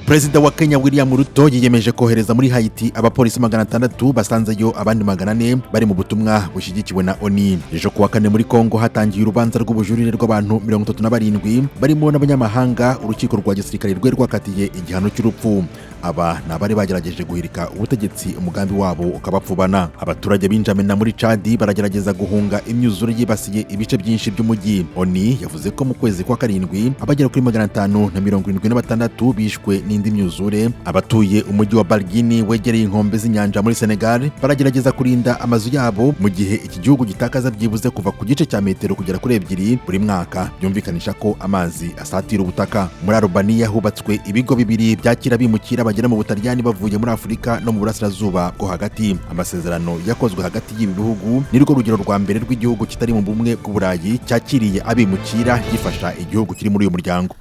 Perezida wa Kenya William Ruto yiyemeje kohereza muri Haiti abapolisi 600 basanzeyo abandi 400 bari mu butumwa bushyigikiwe na ONU. Ejo kuwa kane muri Kongo hatangiye urubanza rw'ubujurire rw'abantu 37 barimo n'abanyamahanga urukiko rwa gisirikare rwakatiye igihano cy'urupfu. Aba nabari bagerageje guhirika ubutegetsi umugambi wabo ukabapfubana. Abaturage b'Injamena muri Chad baragerageza guhunga imyuzure yibasiye ibice byinshi by'umujyi. ONU yavuze ko mu kwezi kwa karindwi abagera kuri 576 bishwe n'indi myuzure. Abatuye umujyi wa Bargini wegereye inkombe z'inyanja muri Senegal baragerageza kurinda amazu yabo mu gihe iki gihugu gitakaza byibuze kuva ku gice cya metero kugera kuri 2 buri mwaka, byumvikanisha ko amazi asatira ubutaka. Muri Albania hubatswe ibigo bibiri byakira bimukira bagera mu Butaliyani bavuye muri Afurika no mu burasirazuba bwo hagati. Amasezerano yakozwe hagati y'ibi bihugu ni rwo rugero rwa mbere rw'igihugu kitari mu bumwe bw'Uburayi cyakiriye abimukira gifasha igihugu kiri muri uyu muryango.